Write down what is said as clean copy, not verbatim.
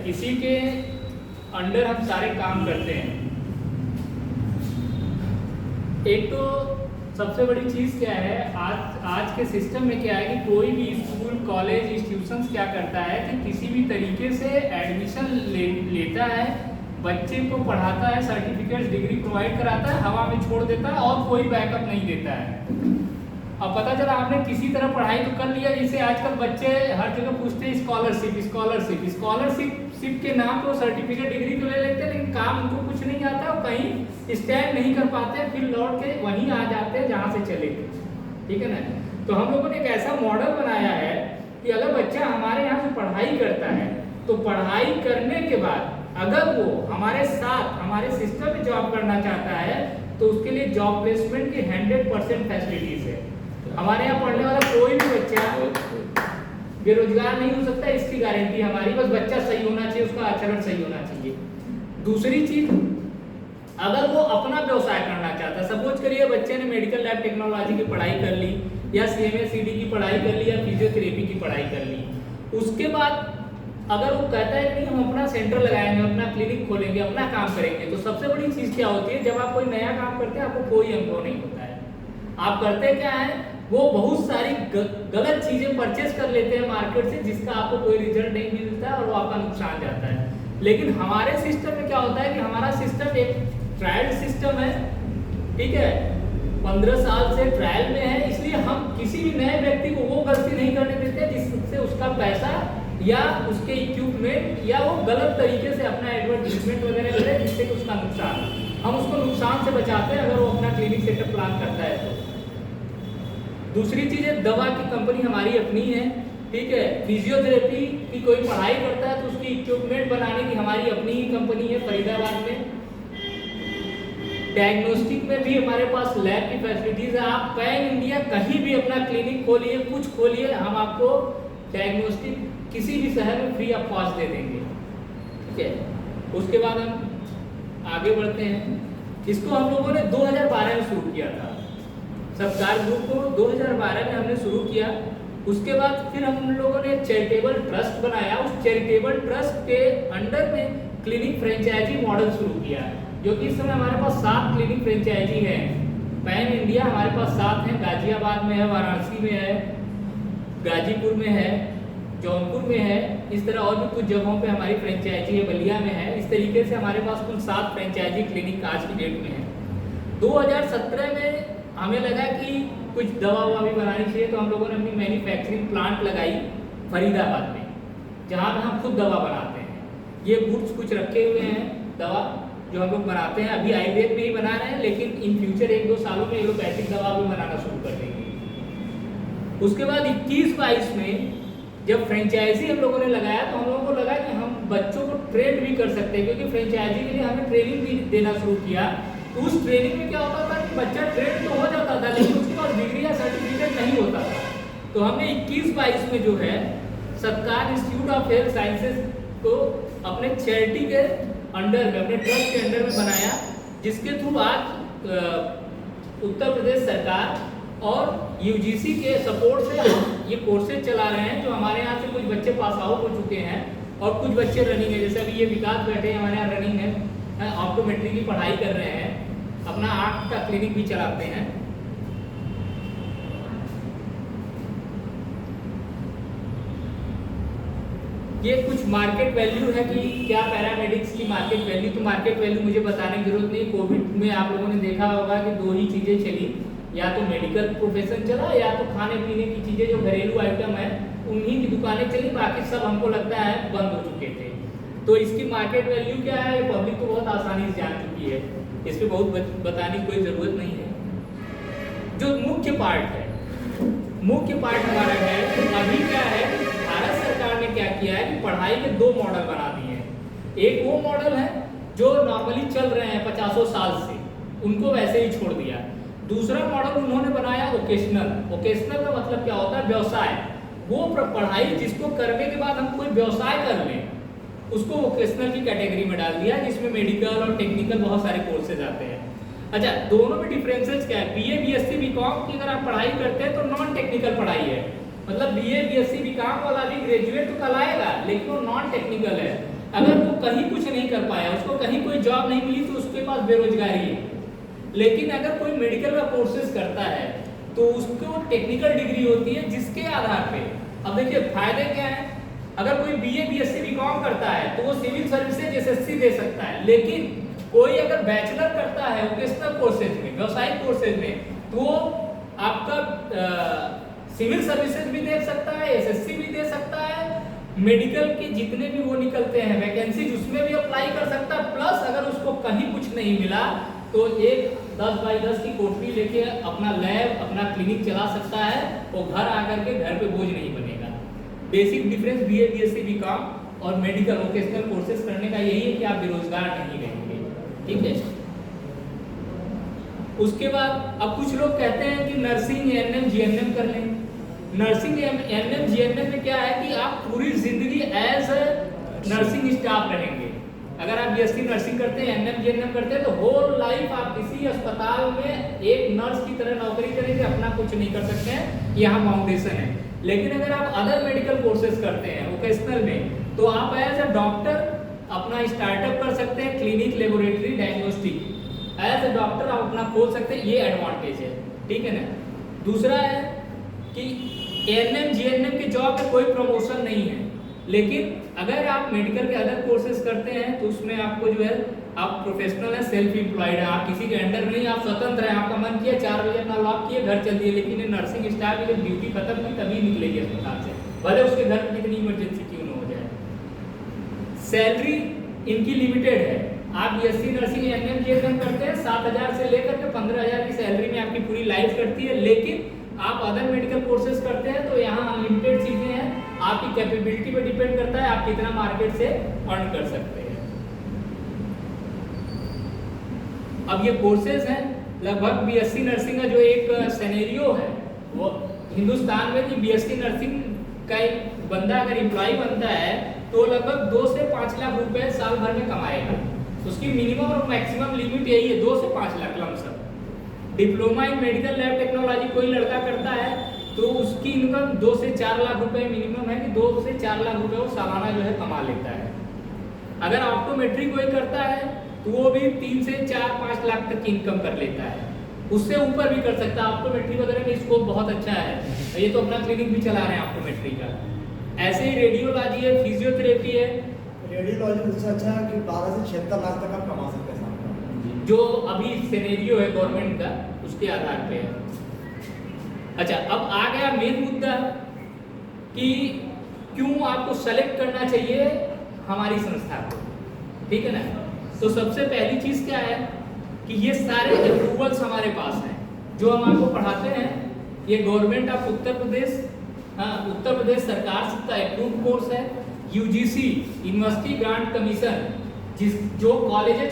इसी के अंडर हम सारे काम करते हैं। एक तो सबसे बड़ी चीज़ क्या है, आज के सिस्टम में क्या है कि कोई भी स्कूल कॉलेज इंस्टीट्यूशंस क्या करता है कि किसी भी तरीके से एडमिशन लेता है, बच्चे को पढ़ाता है, सर्टिफिकेट डिग्री प्रोवाइड कराता है, हवा में छोड़ देता है और कोई बैकअप नहीं देता है। अब पता चला आपने किसी तरह पढ़ाई तो कर लिया, जैसे आजकल बच्चे हर जगह पूछते हैं स्कॉलरशिप के नाम पर सर्टिफिकेट डिग्री तो ले लेते हैं, लेकिन काम उनको कुछ नहीं आता और कहीं स्टैंड नहीं कर पाते, फिर लौट के वहीं आ जाते हैं जहाँ से चले गए। ठीक है ना। तो हम लोगों ने एक ऐसा मॉडल बनाया है कि अगर बच्चा हमारे यहाँ से पढ़ाई करता है तो पढ़ाई करने के बाद अगर वो हमारे साथ हमारे सिस्टम में जॉब करना चाहता है तो उसके लिए जॉब प्लेसमेंट की 100% फैसिलिटीज है। हमारे यहाँ पढ़ने वाला कोई भी बच्चा बेरोजगार नहीं हो सकता, इसकी गारंटी हमारी। बस बच्चा सही होना चाहिए, उसका आचरण सही होना चाहिए। दूसरी चीज, अगर वो अपना व्यवसाय करना चाहता है, सपोज करिए बच्चे ने मेडिकल लैब टेक्नोलॉजी की पढ़ाई कर ली या CMA-CD की पढ़ाई कर ली या फिजियोथेरेपी की पढ़ाई कर ली, उसके बाद अगर वो कहता है कि नहीं हम अपना सेंटर लगाएंगे, अपना क्लिनिक खोलेंगे, अपना काम करेंगे, तो सबसे बड़ी चीज क्या होती है, जब आप कोई नया काम करते हैं आपको कोई अनुभव नहीं होता है। आप करते क्या है, वो बहुत सारी गलत चीजें परचेस कर लेते हैं मार्केट से, जिसका आपको कोई रिजल्ट नहीं मिलता है और वो आपका नुकसान जाता है। लेकिन हमारे सिस्टम में क्या होता है कि हमारा सिस्टम एक ट्रायल सिस्टम है। ठीक है, 15 साल से ट्रायल में है, इसलिए हम किसी भी नए व्यक्ति को वो गलती नहीं करने देते जिससे उसका पैसा या उसके इक्विपमेंट या वो गलत तरीके से अपना एडवर्टाइजमेंट वगैरह करे जिससे कि उसका नुकसान, हम उसको नुकसान से बचाते हैं अगर वो अपना क्लिनिक सेटअप प्लान करता है तो। दूसरी चीज है, दवा की कंपनी हमारी अपनी है। ठीक है, फिजियोथेरेपी की कोई पढ़ाई करता है तो उसकी इक्विपमेंट बनाने की हमारी अपनी ही कंपनी है फरीदाबाद में। डायग्नोस्टिक में भी हमारे पास लैब की फैसिलिटीज है। आप पैन इंडिया कहीं भी अपना क्लिनिक खोलिए, कुछ खोलिए, हम आपको डायग्नोस्टिक किसी भी शहर में फ्री ऑफ कॉस्ट दे देंगे। ठीक है, उसके बाद हम आगे बढ़ते हैं। इसको हम लोगों ने 2012 में शुरू किया था, सत्कार ग्रुप को 2012 में हमने शुरू किया। उसके बाद फिर हम लोगों ने चैरिटेबल ट्रस्ट बनाया, उस चैरिटेबल ट्रस्ट के अंडर में क्लिनिक फ्रेंचाइजी मॉडल शुरू किया, जो कि इस समय हमारे पास 7 क्लिनिक फ्रेंचाइजी हैं। पैन इंडिया हमारे पास 7 हैं, गाजियाबाद में है, वाराणसी में है, गाजीपुर में है, जौनपुर में है, इस तरह और भी कुछ जगहों पे हमारी फ्रेंचाइजी है, बलिया में है। इस तरीके से हमारे पास कुल 7 फ्रेंचाइजी क्लिनिक आज की डेट में है। 2017 में हमें लगा कि कुछ दवा भी बनानी चाहिए, तो हम लोगों ने अपनी मैन्युफैक्चरिंग प्लांट लगाई फरीदाबाद में, जहाँ पे हम खुद दवा बनाते हैं। ये गुड्स कुछ रखे हुए हैं दवा जो हम लोग बनाते हैं, अभी आयुर्वेद में ही बना रहे हैं, लेकिन इन फ्यूचर 1-2 सालों में एलोपैथिक दवा भी बनाना शुरू कर देंगे। उसके बाद 21-22 में जब फ्रेंचाइजी हम लोगों ने लगाया तो हम लोगों को लगा कि हम बच्चों को ट्रेन भी कर सकते हैं, क्योंकि फ्रेंचाइजी के लिए हमें ट्रेनिंग भी देना शुरू किया। तो उस ट्रेनिंग में क्या होता था कि बच्चा ट्रेन तो हो जाता था, लेकिन उसके पास डिग्री या सर्टिफिकेट नहीं होता था। तो हमने 21-22 में जो है सत्कार इंस्टीट्यूट ऑफ हेल्थ साइंसेज को अपने चैरिटी के अंडर में, अपने ट्रस्ट के अंडर में बनाया, जिसके थ्रू आज उत्तर प्रदेश सरकार और UGC के सपोर्ट से हम ये कोर्सेज चला रहे हैं, जो हमारे यहाँ से कुछ बच्चे पास आउट हो चुके हैं और कुछ बच्चे रनिंग है। जैसे अभी ये विकास बैठे हैं हमारे यहाँ रनिंग है, ऑप्टोमेट्री की पढ़ाई कर रहे हैं, अपना आँख का क्लिनिक भी चलाते हैं। ये कुछ मार्केट वैल्यू है कि क्या पैरामेडिक्स की मार्केट वैल्यू, तो मार्केट वैल्यू मुझे बताने की जरूरत नहीं। कोविड में आप लोगों ने देखा होगा कि 2 ही चीज़ें चली, या तो मेडिकल प्रोफेशन चला या तो खाने पीने की चीज़ें जो घरेलू आइटम है उन्हीं की दुकानें चली, बाकी सब हमको लगता है बंद हो चुके थे। तो इसकी मार्केट वैल्यू क्या है पब्लिक तो बहुत आसानी से जान चुकी है, इस पर बहुत बताने की कोई ज़रूरत नहीं है। जो मुख्य पार्ट है, मुख्य पार्ट हमारा है कि अभी क्या है, भारत सरकार ने क्या किया है कि पढ़ाई के 2 मॉडल बना दिए हैं। एक वो मॉडल है जो नॉर्मली चल रहे हैं 50 साल से, उनको वैसे ही छोड़ दिया। दूसरा मॉडल उन्होंने बनाया वोकेशनल। वोकेशनल का मतलब क्या होता है, व्यवसाय। वो पढ़ाई जिसको करने के बाद हम कोई व्यवसाय कर लें, उसको वोकेशनल की कैटेगरी में डाल दिया, जिसमें मेडिकल और टेक्निकल बहुत सारे कोर्सेज आते हैं। अच्छा, दोनों में डिफरेंसेस क्या है? BA BSc BCom की अगर आप पढ़ाई करते हैं तो नॉन टेक्निकल पढ़ाई है, मतलब BA BSc BCom वाला भी ग्रेजुएट तो कहलाएगा, लेकिन वो नॉन टेक्निकल है। अगर वो कहीं कुछ नहीं कर पाया, उसको कहीं कोई जॉब नहीं मिली तो उसके पास बेरोजगारी है। लेकिन अगर कोई मेडिकल का कोर्सेज करता है तो उसको टेक्निकल डिग्री होती है, जिसके आधार पे अब देखिए फायदे क्या है। अगर कोई बीए बीएससी बीकॉम करता है तो वो सिविल सर्विसेज एसएससी दे सकता है, लेकिन कोई अगर बैचलर करता है वोकेशनल कोर्सेज में, व्यावसायिक कोर्सेज में, तो आपका सिविल सर्विसेज भी दे सकता है, एसएससी भी दे सकता है, मेडिकल के जितने भी वो निकलते हैं वैकेंसीज उसमें भी अप्लाई कर सकता है। प्लस अगर उसको कहीं कुछ नहीं मिला तो एक 10 बाई 10 की कोठरी लेके अपना लैब, अपना क्लिनिक चला सकता है, वो घर आकर के घर पे बोझ नहीं बनेगा। Basic difference BA BSc BCom और मेडिकल वोकेशनल कोर्सेज करने का यही है कि आप बेरोजगार नहीं रहेंगे, ठीक है। उसके बाद अब कुछ लोग कहते हैं कि नर्सिंग एएनएम जीएनएम कर लें। नर्सिंग एएनएम जीएनएम में क्या है कि आप पूरी जिंदगी एज नर्सिंग स्टाफ रहेंगे। अगर आप बीएससी नर्सिंग करते हैं, एएनएम जीएनएम करते हैं, तो होल लाइफ आप किसी अस्पताल में एक नर्स की तरह नौकरी करेंगे, अपना कुछ नहीं कर सकते हैं, यहाँ फाउंडेशन है। लेकिन अगर आप अदर मेडिकल कोर्सेज करते हैं वोकेशनल में, तो आप एज अ डॉक्टर अपना स्टार्टअप कर सकते हैं, clinic, laboratory, diagnostic as a doctor आप अपना खोल सकते हैं, ये एडवांटेज है, ठीक है ना। दूसरा है कि एएनएम जीएनएम की जॉब में कोई प्रमोशन नहीं है, लेकिन अगर आप मेडिकल के अदर कोर्सेज करते हैं तो उसमें आपको जो है आप प्रोफेशनल है, सेल्फ एम्प्लॉयड है, आप किसी के अंडर नहीं, आप स्वतंत्र हैं। आपका मन किया 4 बजे अपना लॉक किए घर चल दिए, लेकिन ये नर्सिंग स्टाफ की जब ड्यूटी खत्म हुई तभी निकलेगी अस्पताल से, भले उसके घर में कितनी इमरजेंसी क्यों न हो जाए। सैलरी इनकी लिमिटेड है। आप बीएससी नर्सिंग एएनएम जीएनएम करते हैं 7,000 से लेकर के 15,000 की सैलरी में आपकी पूरी लाइफ कटती है। लेकिन आप अदर मेडिकल कोर्सेज करते हैं तो यहाँ अनलिमिटेड चीजें हैं, आपकी कैपेबिलिटी पे डिपेंड करता है आप कितना मार्केट से अर्न कर सकते हैं। अब ये कोर्सेज हैं लगभग बीएससी नर्सिंग का जो एक सिनेरियो है वो हिंदुस्तान में कि बीएससी नर्सिंग का एक बंदा अगर एम्प्लॉय बनता है तो लगभग 2 से 5 लाख रुपए साल भर में कमाएगा। उसकी मिनिमम और मैक्सिमम लिमिट यही है, 2 से 5 lakh lump sum. Diploma in medical lab technology कोई लड़का करता है तो उसकी इनकम 2 से 4 लाख रुपए मिनिमम है कि 2 से 4 लाख रुपए वो सालाना जो है कमा लेता है। अगर ऑप्टोमेट्री कोई करता है तो वो भी 3 से 4-5 लाख तक की इनकम कर लेता है, उससे ऊपर भी कर सकता है। ऑप्टोमेट्री वगैरह में स्कोप बहुत अच्छा है, ये तो अपना क्लिनिक भी चला रहे हैं ऑप्टोमेट्री का। ऐसे ही रेडियोलॉजी है, फिजियोथेरेपी है। रेडियोलॉजी उससे अच्छा है कि 12 से 76 लाख तक आप कमा सकते हैं साल का, जो अभी सिनेरियो है गवर्नमेंट का उसके आधार पे है। अच्छा, अब आ गया मेन मुद्दा कि क्यों आपको सेलेक्ट करना चाहिए हमारी संस्था को, ठीक है ना। तो सबसे पहली चीज क्या है कि ये सारे अप्रूवल्स हमारे पास हैं जो हम आपको पढ़ाते हैं। ये गवर्नमेंट ऑफ उत्तर प्रदेश, उत्तर प्रदेश सरकार से अप्रूव कोर्स है। यूजीसी यूनिवर्सिटी ग्रांट कमीशन जो कॉलेज